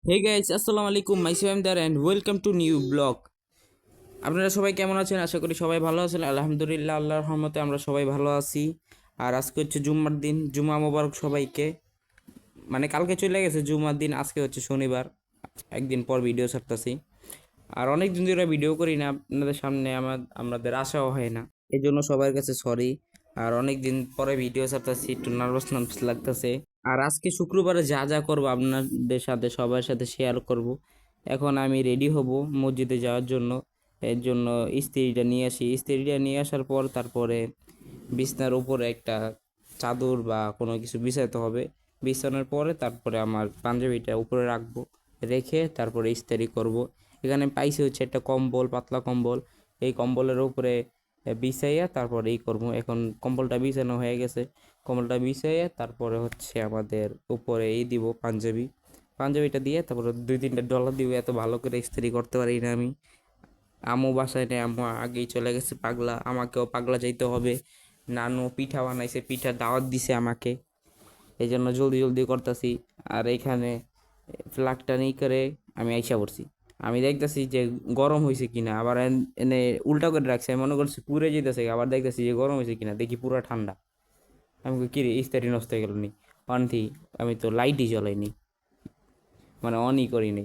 Hey guys, আসসালামু আলাইকুম, মাই same দার and welcome to new blog. আপনারা সবাই কেমন আছেন? আশা করি সবাই ভালো আছেন। আলহামদুলিল্লাহ, আল্লাহর রহমতে আমরা সবাই ভালো আছি। আর আজকে হচ্ছে জুম্মার দিন, জুমা মোবারক সবাইকে। মানে কালকে চলে গেছে জুমার দিন, আজকে হচ্ছে শনিবার। একদিন পর ভিডিও ছাড়তেছি। আর অনেক দিন ধরে ভিডিও করি না আপনাদের সামনে, আমাদের আশাও হয় না, এই জন্য সবার কাছে সরি। আর অনেক দিন পরে ভিডিও ছাড়তেছি, একটু নার্ভাস নার্ভাস লাগতেছে। আর আজকে শুক্রবারে যা যা করবো আপনাদের সাথে সবার সাথে শেয়ার করব। এখন আমি রেডি হব মসজিদে যাওয়ার জন্য। এর জন্য ইস্ত্রিটা নিয়ে আসি, ইস্ত্রিটা নিয়ে আসার পর তারপরে বিছনার উপরে একটা চাদর বা কোনো কিছু বিছাইতে হবে। বিছানোর পরে তারপরে আমার পাঞ্জাবিটা উপরে রাখবো, রেখে তারপরে ইস্ত্রি করব। এখানে পাইছি হচ্ছে একটা কম্বল, পাতলা কম্বল। এই কম্বলের উপরে বিছাইয়া তারপরে এই করবো। এখন কম্বলটা বিছানো হয়ে গেছে, কম্বলটা বিছাইয়া তারপরে হচ্ছে আমাদের উপরে এই দিব পাঞ্জাবি। পাঞ্জাবিটা দিয়ে তারপরে দুই তিনটা ডলার দিব। এত ভালো করে ইস্ত্রি করতে পারি না আমি। আম্মু বাসায় নেই, আম্মু আগেই চলে গেছে পাগলা, আমাকেও পাগলা যাইতে হবে। নানু পিঠা বানাইছে, পিঠা দাওয়াত দিছে আমাকে, এই জন্য জলদি জলদি করতেছি। আর এখানে ফ্লাগটা নেই করে আমি আইসা পড়ছি। আমি দেখতেছি যে গরম হয়েছে কিনা, আবার এনে উল্টা করে রাখছে, আমি মনে করছি পুড়ে যেতেছে, আবার দেখতেছি যে গরম হয়েছে কিনা, দেখি পুরো ঠান্ডা। আমি কই, কিরে ইস্তারি নষ্ট হয়ে গেল নি? অনথি, আমি তো লাইটই জ্বলাইনি, মানে অনই করিনি।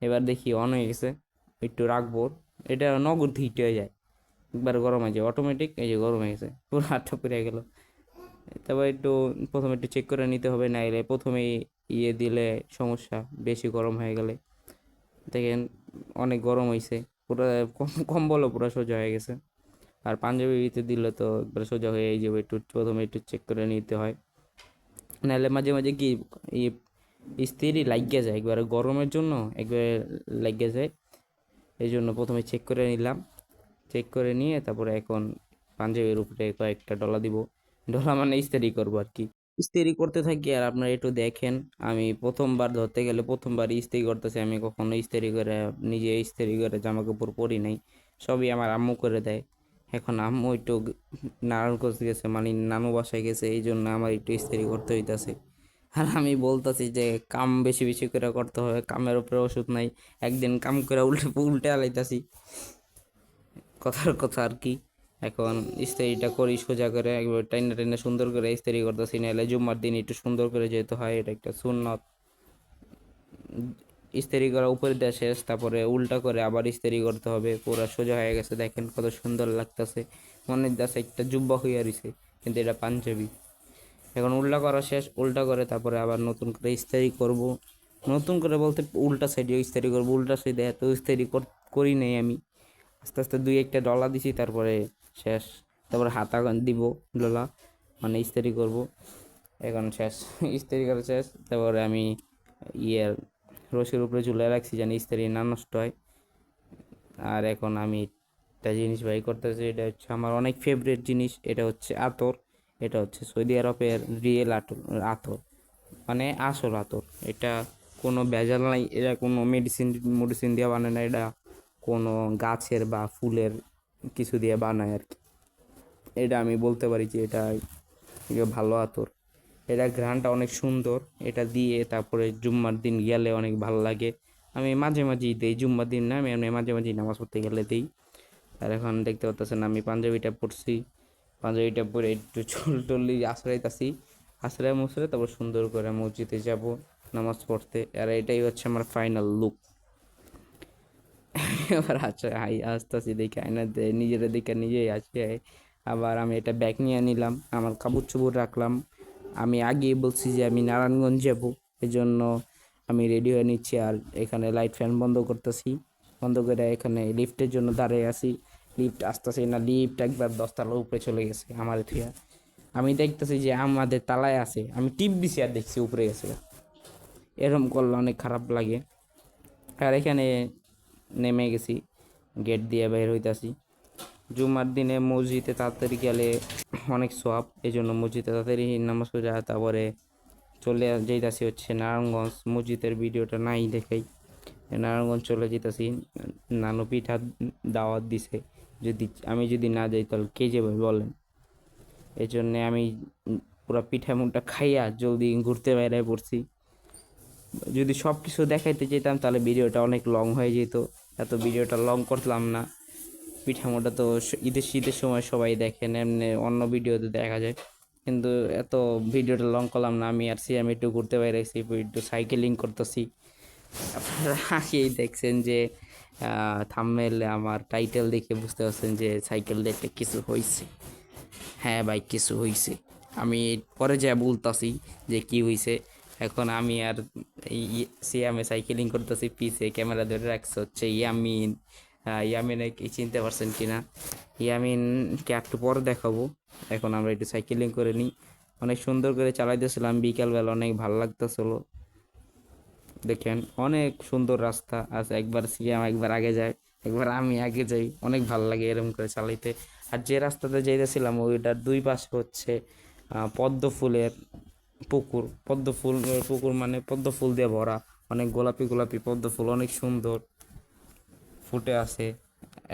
এবার দেখি অন হয়ে গেছে, একটু রাখবো। এটা নগদ হিট হয়ে যায়, একবার গরম হয়ে যায় অটোমেটিক। এই যে গরম হয়ে গেছে, পুরো হাতটা পুড়ে গেল। তারপর একটু প্রথমে একটু চেক করে নিতে হবে, নাইলে প্রথমেই ইয়ে দিলে সমস্যা, বেশি গরম হয়ে গেলে। দেখেন অনেক গরম হয়েছে, পুরো কম্বলও পুরো সোজা হয়ে গেছে। আর পাঞ্জাবিতে দিলে তো একবার সোজা হয়ে যাবে, একটু প্রথমে একটু চেক করে নিতে হয়, নাহলে মাঝে মাঝে কি ই ইস্ত্রি লাগিয়ে যায়, একবারে গরমের জন্য একবারে লাগিয়ে যায়। এই জন্য প্রথমে চেক করে নিলাম, চেক করে নিয়ে তারপরে এখন পাঞ্জাবির উপরে কয়েকটা ডলা দিব। ডলা মানে ইস্ত্রি করবো আর কি। ইস্ত্রি করতে থাকি আর আপনারা একটু দেখেন। আমি প্রথমবার ধরতে গেলে প্রথমবার ইস্ত্রি করতেছি, আমি কখনো ইস্ত্রি করে নিজে ইস্ত্রি করে জামা কাপড় পরি নাই, সবই আমার আম্মু করে দেয়। এখন আম্মু একটু নারায়ণগঞ্জ গেছে, মানে নানু বাসায় গেছে, এই জন্য আমার একটু ইস্ত্রি করতে হইতাছে। আর আমি বলতেছি যে কাম বেশি বেশি করে করতে হবে, কামের উপরে ওষুধ নাই। একদিন কাম করে উল্টে উল্টে আলাইতাছি, কথার কথা আর কি। এখন ইস্ত্রিটা করি সোজা করে, একবার টাইনা টাইনা সুন্দর করে ইস্ত্রি করতেছি, নাহলে জুম্মার দিন একটু সুন্দর করে যেতে হয়, এটা একটা সুন্নত। ইস্ত্রি করা উপরে দেওয়া শেষ, তারপরে উল্টা করে আবার ইস্ত্রি করতে হবে। পুরো সোজা হয়ে গেছে, দেখেন কত সুন্দর লাগতেছে। মনে হচ্ছে একটা জুব্বা হইয়া রইছে, কিন্তু এটা পাঞ্জাবি। এখন উল্টা করা শেষ, উল্টা করে তারপরে আবার নতুন করে ইস্ত্রি করব। নতুন করে বলতে উল্টা সাইডে ইস্ত্রি করবো, উল্টা সাইডে এত ইস্ত্রি করি নাই আমি। আস্তে আস্তে দুই একটা ডলা দিছি, তারপরে শেষ। তারপরে হাতা দিব ডলা, মানে ইস্ত্রি করব। এখন শেষ, ইস্ত্রি করা শেষ। তারপরে আমি ইয়ের রশির উপরে ঝুলে রাখছি, জানি ইস্ত্রি না নষ্ট হয়। আর এখন আমি একটা জিনিস বাই করতেছি, এটা হচ্ছে আমার অনেক ফেভারিট জিনিস, এটা হচ্ছে আতর। এটা হচ্ছে সৌদি আরবের রিয়েল আতর, আতর মানে আসল আতর। এটা কোনো ভেজাল নাই, এটা কোনো মেডিসিন মেডিসিন দিয়ে বানায় না, এটা কোনো গাছের বা ফুলের কিছু দিয়ে বানায় আর কি। এটা আমি বলতে পারি যে এটা ভালো আতর। এটা ঘ্রাণটা অনেক সুন্দর, এটা দিয়ে তারপরে জুম্মার দিন গেলে অনেক ভালো লাগে। আমি মাঝে মাঝেই দিই, জুম্মার দিন না, আমি এমনি মাঝে মাঝেই নামাজ পড়তে গেলে দিই। আর এখন দেখতে পাচ্ছেন আমি পাঞ্জাবিটা পরছি, পাঞ্জাবিটা পরে একটু চুল টুল আশ্রয়তাছি, আশ্রয় মুছরে তারপর সুন্দর করে মসজিদে যাব নামাজ পড়তে। আর এটাই হচ্ছে আমার ফাইনাল লুক। এবার আচ্ছা আসতেছি দেখে আয়না নিজের দিকে নিজেই আসে। আবার আমি এটা ব্যাগ নিয়ে নিলাম, আমার কাপড় চোপড় রাখলাম। আমি আগেই বলছি যে আমি নারায়ণগঞ্জ যাব, এই জন্য আমি রেডি হয়ে নিচ্ছি। আর এখানে লাইট ফ্যান বন্ধ করতেছি, বন্ধ করে এখানে লিফটের জন্য দাঁড়িয়ে আছি। লিফট আসতেছে না, লিফট একবার 10 তলার উপরে চলে গেছে আমার থুয়া। আমি দেখতেছি যে আমাদের তালায় আছে, আমি টিপ দিছি আর দেখছি উপরে গেছে। এরকম করলে অনেক খারাপ লাগে। আর এখানে নেমে গেছি, গেট দিয়ে বের হইতাছি। জুমার দিনে মসজিদে তাড়াতাড়ি গেলে অনেক সওয়াব, এই জন্য মসজিদে তাড়াতাড়ি নামাজ পড়া। তারপরে চলে যাইতাছি হচ্ছে নারায়ণগঞ্জ, মসজিদের ভিডিওটা নাই দেখাই। নারায়ণগঞ্জ চলে যেতেছি, নানু পিঠা দাওয়াত দিছে। যদি না যাই তাহলে কে যাবে বলেন? এই জন্যে আমি পুরো পিঠা মুঠটা খাইয়া জলদি ঘুরতে বেরিয়ে পড়ছি। যদি সব কিছু দেখাইতে যেতাম তাহলে ভিডিওটা অনেক লং হয়ে যেত, এত ভিডিওটা লং করলাম না। পিঠামোটা তো ঈদের শীতের সময় সবাই দেখেন, এমনি অন্য ভিডিওতে দেখা যায়, কিন্তু এত ভিডিওটা লং করলাম না। আমি আর সিএম একটু ঘুরতে বেরিয়েছি, একটু সাইকেলিং করতেছি। আপনারা আগেই দেখছেন যে থাম্বনেইলে আমার টাইটেল দেখে বুঝতে পারছেন যে সাইকেল দেখতে কিছু হয়েছে। হ্যাঁ ভাই, কিছু হয়েছে। আমি পরে যা বলতাছি যে কি হয়েছে। এখন আমি আর এই সিয়ামে সাইকেলিং করতেছি, পিছে ক্যামেরা ধরে রাখছে হচ্ছে ইয়ামিন। ইয়ামিনে কি চিনতে পারছেন কিনা? ইয়ামিনকে একটু পরে দেখাবো। এখন আমরা একটু সাইকেলিং করে নিই। অনেক সুন্দর করে চালাইতেছিলাম বিকালবেলা, অনেক ভালো লাগতেছিল। দেখেন অনেক সুন্দর রাস্তা আছে, একবার সিয়াম একবার আগে যায়, একবার আমি আগে যাই, অনেক ভালো লাগে এরকম করে চালাইতে। আর যে রাস্তাতে যাইতেছিলাম ওইটার দুই পাশে হচ্ছে পদ্ম ফুলের পুকুর। পদ্ম ফুল পুকুর মানে পদ্ম ফুল দিয়ে ভরা, অনেক গোলাপি গোলাপি পদ্ম ফুল, অনেক সুন্দর ফুটে আছে।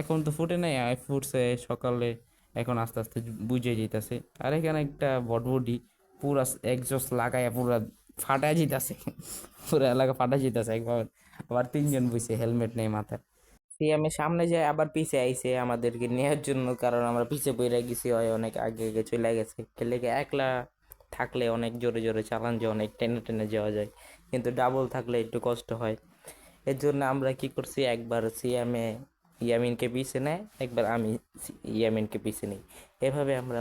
এখন তো ফুটে নাই, ফুটছে সকালে, এখন আস্তে আস্তে বুঝে যেতেছে। আর এখানে একটা বটবডি পুরা একজস্ট লাগাইয়া পুরা ফাটাই যেতেছে, পুরো এলাকা ফাটাই যেতেছে একবার। আবার তিনজন বসে, হেলমেট নেই মাথায়। আমি সামনে যাই, আবার পিছে আইছে আমাদেরকে নেওয়ার জন্য, কারণ আমরা পিছে পড়ে গেছি, হয় অনেক আগে আগে চলে গেছে। খেলে একলা থাকলে অনেক জোরে জোরে চালান যায়, অনেক টেনে টেনে যাওয়া যায়, কিন্তু ডাবল থাকলে একটু কষ্ট হয়। এর জন্য আমরা কি করছি, একবার সিয়ামে ইয়ামিনকে পিছে নেয়, একবার আমি ইয়ামিনকে পিছে নিই। এভাবে আমরা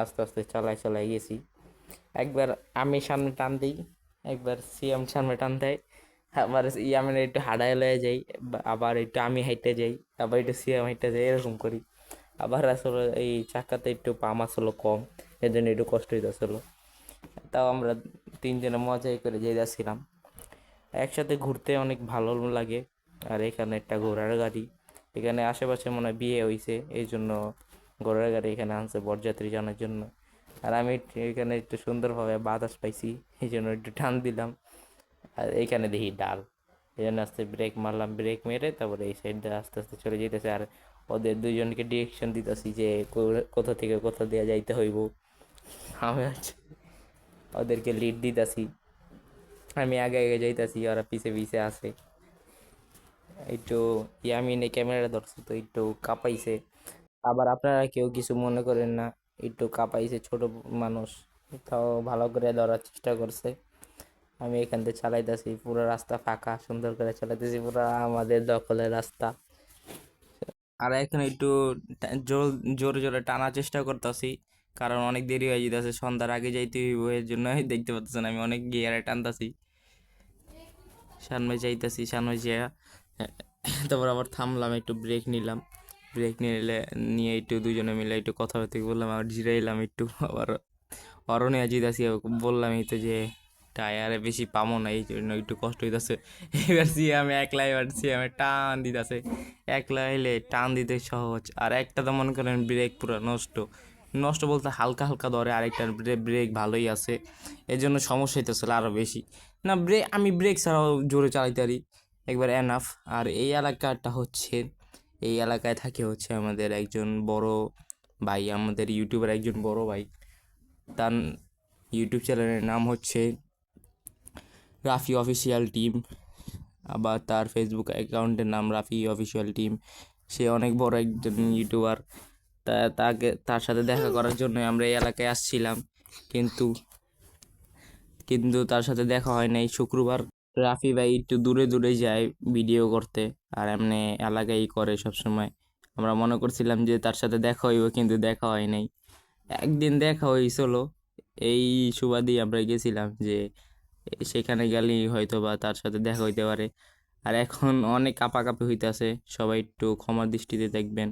আস্তে আস্তে চালাই চালাই গেছি। একবার আমি সামনে টান দিই, একবার সিয়াম সামনে টান দেয়, আবার ইয়ামিন একটু হাঁটায় লয়ে যাই, আবার একটু আমি হাইটে যাই, আবার একটু সিয়াম হাইটে যাই, এরকম করি। আবার আসলে এই চাকাতে একটু পাম আসলো কম, এর জন্য একটু কষ্ট হইতেছিল। তাও আমরা তিনজনে মজাই করে যাইতেছিলাম। একসাথে ঘুরতে অনেক ভালো লাগে। আর এখানে একটা ঘোড়ার গাড়ি, এখানে আশেপাশে মনে হয় বিয়ে হয়েছে, এই জন্য ঘোড়ার গাড়ি এখানে আনছে বরযাত্রী জানার জন্য। আর আমি এখানে একটু সুন্দরভাবে বাতাস পাইছি, এই জন্য একটু টান দিলাম। আর এইখানে দেখি ডাল, এই জন্য আস্তে ব্রেক মারলাম, ব্রেক মেরে তারপরে এই সাইড দিয়ে আস্তে আস্তে চলে যেতেছে। আর ওদের দুইজনকে ডিরেকশন দিতেছি যে কোথা থেকে কোথা দিয়ে যাইতে হইব। আমি হচ্ছে ওদেরকে লিড দিতেছি, আমি আগে আগে যাইতাছি, ওরা পিছে পিছে আছে। একটু ইয়ামিনে ক্যামেরা ধরছে তো একটু কাঁপাইছে। আবার আপনারা কেউ কিছু মনে করেন না, একটু কাঁপাইছে, ছোট মানুষ, তাও ভালো করে ধরার চেষ্টা করছে। আমি এখান থেকে চালাইতেছি, পুরো রাস্তা ফাঁকা, সুন্দর করে চালাইতেছি, পুরো আমাদের দখলের রাস্তা। আর এখন একটু জোরে জোরে টানার চেষ্টা করতেছি, কারণ অনেক দেরি হয়ে যেতেছে, সন্ধ্যার আগে যাইতে হইব। এর জন্য দেখতে পাচ্ছেন আমি অনেক গিয়ারে টানতাছি, সামনে যাইতাছি, সামনে যাইয়া তারপর আবার থামলাম, একটু ব্রেক নিলাম। ব্রেক নিয়ে একটু দুজনে মিলে একটু কথাবার্তা বললাম, আবার জিরাইলাম একটু। আবার অরণ্যে জিতাছি, বললাম এই তো যে টায়ারে বেশি পামো না, এই জন্য একটু কষ্ট হইতেছে। এবার আমি একলা, এবার আমি টান দিতেছে। একলা এলে টান দিতে সহজ, আর একটা তো মনে করেন ব্রেক পুরো নষ্ট। নষ্ট বলতে হালকা হালকা ধরে, আরেকটার ব্রেক ভালোই আছে, এর জন্য সমস্যা হইতেছিল আরও বেশি। না আমি ব্রেক ছাড়াও জোরে চালাইতে পারি, একবার এনাফ। আর এই এলাকাটা হচ্ছে, এই এলাকায় থাকে হচ্ছে আমাদের একজন বড় ভাই, আমাদের ইউটিউবের একজন বড় ভাই। তার ইউটিউব চ্যানেলের নাম হচ্ছে রাফি অফিসিয়াল টিম, আবার তার ফেসবুক অ্যাকাউন্টের নাম রাফি অফিসিয়াল টিম। সে অনেক বড় একজন ইউটিউবার। তার সাথে দেখা করার জন্য আমরা এই এলাকায় আসছিলাম, কিন্তু কিন্তু তার সাথে দেখা হয় নাই। শুক্রবার রাফি ভাই একটু দূরে দূরে যায় ভিডিও করতে, আর এমনি এলাকায় করে সব সময়। আমরা মনে করছিলাম যে তার সাথে দেখা হইব, কিন্তু দেখা হয় নাই। একদিন দেখা হয়েছিল, এই সুবাদেই আমরা গেছিলাম যে সেখানে গেলেই হয়তো বা তার সাথে দেখা হইতে পারে। আর এখন অনেক কাঁপাকাঁপি হইতেছে, সবাই একটু ক্ষমার দৃষ্টিতে দেখবেন,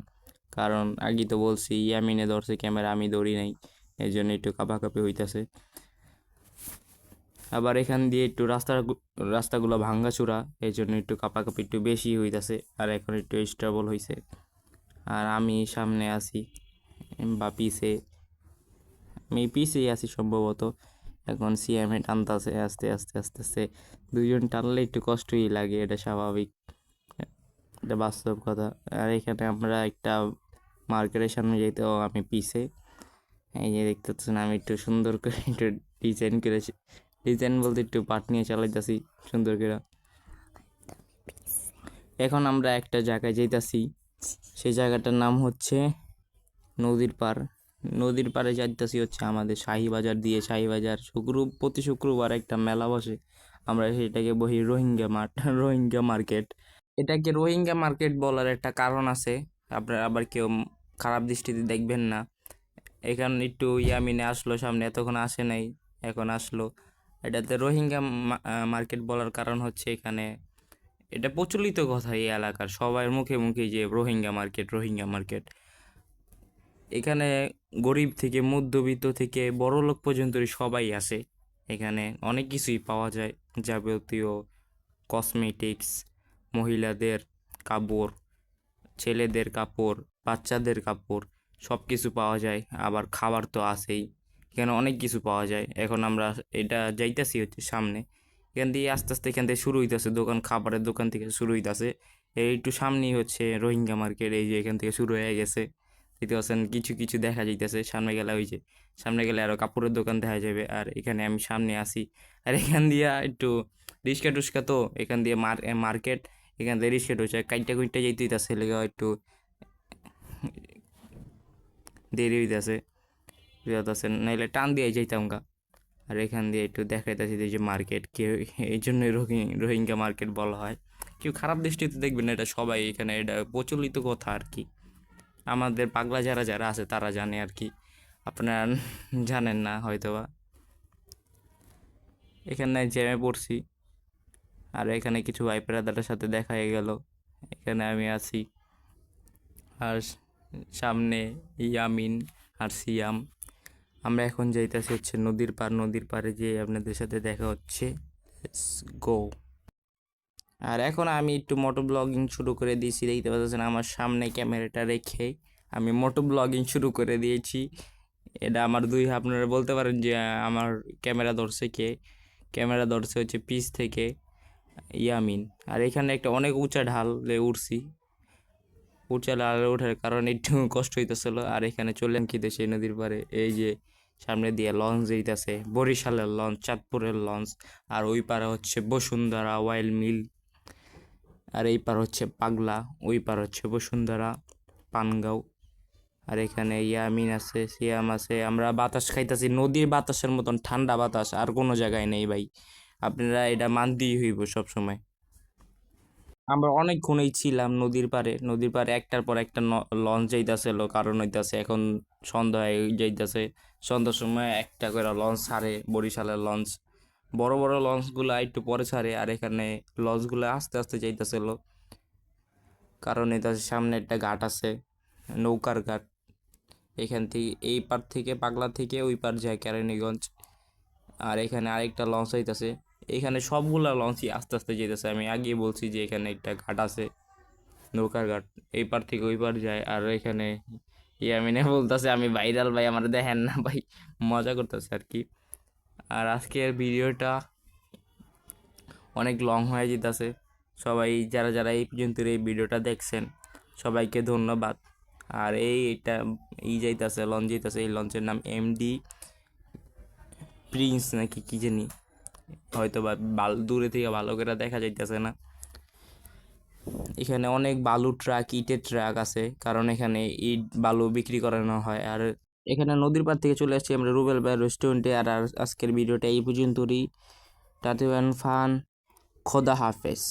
কারণ আগেই তো বলছি ইয়ামিনে ধরছে ক্যামেরা, আমি ধরি নাই, এই জন্য একটু কাঁপাকাঁপি হইতেছে। আবার এখান দিয়ে একটু রাস্তাগুলো ভাঙ্গাচোরা, এই জন্য একটু কাঁপাকাঁপি একটু বেশি হইতেছে, আর এখন একটু স্টেবল হয়েছে। আর আমি সামনে আছি বা পিছে, আমি পিছেই আছি সম্ভবত। এখন সিএমএ টানতেছে আস্তে আস্তে আস্তে আস্তে, দুইজন টানলে একটু কষ্টই লাগে, এটা স্বাভাবিক, এটা বাস্তব কথা। আর এখানে আমরা একটা মার্কেটের সামনে যেতেও আমি পিছে, এই যে দেখতে পাচ্ছেন আমি একটু সুন্দর করে একটু ডিজাইন করে ডিজাইন বলতে একটু পাট নিয়ে চালাইতেছি সুন্দর করে। এখন আমরা একটা জায়গায় যাইতাছি, সেই জায়গাটার নাম হচ্ছে নদীর পার। নদীর পাড়ে যাইতাছি হচ্ছে আমাদের শাহীবাজার দিয়ে। শাহীবাজার প্রতি শুক্রবার একটা মেলা বসে, আমরা সেটাকে বলি রোহিঙ্গা মার্কেট। এটাকে রোহিঙ্গা মার্কেট বলার একটা কারণ আছে, আপনারা আবার কেউ খারাপ দৃষ্টিতে দেখবেন না। এখানে একটু ইয়ামিনে আসলো সামনে, এতক্ষণ আসে নাই, এখন আসলো। এটাতে রোহিঙ্গা মার্কেট বলার কারণ হচ্ছে এখানে এটা প্রচলিত কথা এই এলাকার সবার মুখে মুখে যে রোহিঙ্গা মার্কেট, রোহিঙ্গা মার্কেট। এখানে গরিব থেকে মধ্যবিত্ত থেকে বড় লোক পর্যন্ত সবাই আসে। এখানে অনেক কিছুই পাওয়া যায়, যাবতীয় কসমেটিক্স, মহিলাদের কাপড়, ছেলেদের কাপড়, বাচ্চাদের কাপড়, সব কিছু পাওয়া যায়। আবার খাবার তো আছেই, এখানে অনেক কিছু পাওয়া যায়। এখন আমরা এটা যাইতাছি হচ্ছে সামনে, এখান দিয়ে আস্তে আস্তে এখান থেকে শুরু হইতেছে দোকান, খাবারের দোকান থেকে শুরু হইতেছে। এই একটু সামনেই হচ্ছে রোহিঙ্গা মার্কেট, এই যে এখান থেকে শুরু হয়ে গেছে। দেখতে পাচ্ছেন কিছু কিছু দেখা যাইতেছে, সামনে গেলে ওই যে সামনে গেলে আরও কাপড়ের দোকান দেখা যাবে। আর এখানে আমি সামনে আসি, আর এখান দিয়া একটু রিক্সা টুস্কা তো, এখান দিয়ে মার্কেট, এখান থেকে রিক্সা টুস্কা কাইটটা কুইটটা যেতে হইতেছে, লেগে একটু দেরি হইতেছে, বুঝতেছেন, নাইলে টান দিয়ে যাইতাম গা। আর এখান দিয়ে একটু দেখাইতেছি যে মার্কেট কেউ, এই জন্যই রোহিঙ্গা মার্কেট বলা হয়। কেউ খারাপ দৃষ্টিতে দেখবেন না, এটা সবাই এখানে এটা প্রচলিত কথা আর কি। আমাদের পাগলা যারা যারা আছে তারা জানে আর কি, আপনারা জানেন না হয়তোবা। এখানে জ্যামে পড়ছি, আর এখানে কিছু ভাই ব্রাদারের সাথে দেখা হয়ে গেল, এখানে আমি আছি। আর সামনে ইয়ামিন আর সিয়াম। আমরা এখন যাইতেছি হচ্ছে নদীর পার, নদীর পাড়ে যেয়ে আপনাদের সাথে দেখা হচ্ছে। গো। আর এখন আমি একটু মোটো ব্লগিং শুরু করে দিয়েছি, দেখতে পাচ্ছেন আমার সামনে ক্যামেরাটা রেখে আমি মোটো ব্লগিং শুরু করে দিয়েছি। এটা আমার আপনারা বলতে পারেন যে আমার ক্যামেরা ধরছে কে, ক্যামেরা ধরছে হচ্ছে পিস থেকে ইয়ামিন। আর এখানে একটা অনেক উঁচা ঢালে উঠছি, উঁচা ঢালে ওঠার কারণে একটু কষ্ট হইতেছিল। আর এখানে চললেন কি দেশে নদীর পাড়ে, এই যে সামনে দিয়ে লঞ্চ যেতেছে, বরিশালের লঞ্চ, চাঁদপুরের লঞ্চ। আর ওই পারে হচ্ছে বসুন্ধরা অয়েল মিল, আর এই পার হচ্ছে পাগলা, ওই পার হচ্ছে বসুন্ধরা পানগাঁও। আর এখানে ইয়ামিন আছে, সিয়াম আছে। আমরা বাতাস খাইতেছি, নদীর বাতাসের মতন ঠান্ডা বাতাস আর কোনো জায়গায় নেই ভাই, আপনারা এটা মানতেই হইব সব সময়। আমরা অনেকক্ষণই ছিলাম নদীর পাড়ে, নদীর পাড়ে একটার পর একটা লঞ্চ যাইতেছিল, কারণ হইতাছে এখন সন্ধ্যা হয়ে যাইতেছে। সন্ধ্যার সময় একটা করে লঞ্চ ছাড়ে, বরিশালের লঞ্চ। বড় বড় লঞ্চগুলো একটু পরে ছাড়ে, আর এখানে লঞ্চগুলো আস্তে আস্তে যাইতেছিল, কারণ এটা সামনে একটা ঘাট আছে, নৌকার ঘাট। এখান থেকে এই পার থেকে পাগলা থেকে ওই পার যায় কেরানীগঞ্জ। আর এখানে আরেকটা লঞ্চ হইতেছে, এখানে সবগুলা লঞ্চই আস্তে আস্তে যেতেছে। আমি আগে বলছি যে এখানে একটা ঘাট আছে, নৌকার ঘাট, এই পার থেকে ওই পার যায়। আর এখানে ইয়ামিনে বলতেছে আমি ভাইরাল ভাই, আমার দেখেন না ভাই, মজা করতেছে আর কি। আর আজকের ভিডিওটা অনেক লং হয়ে যেতেছে। সবাই যারা যারা এই পর্যন্ত এই ভিডিওটা দেখছেন সবাইকে ধন্যবাদ। আর এইটা যাইতেছে লঞ্চ যাইতেছে, এই লঞ্চের নাম এমডি প্রিন্স নাকি কি জানি, হয়তো বা দূরে থেকে ভালো করে দেখা যাইতেছে না। এখানে অনেক বালু ট্রাক, ইটের ট্রাক আছে, কারণ এখানে ইট বালু বিক্রি করানো হয়। আর এখানে নদীর পাড় থেকে চলে আসছি আমরা রুবেল ভাই রেস্টুরেন্টে। আর আজকের ভিডিওটা এই পর্যন্তই। টাটা ফান, খোদা হাফেজ।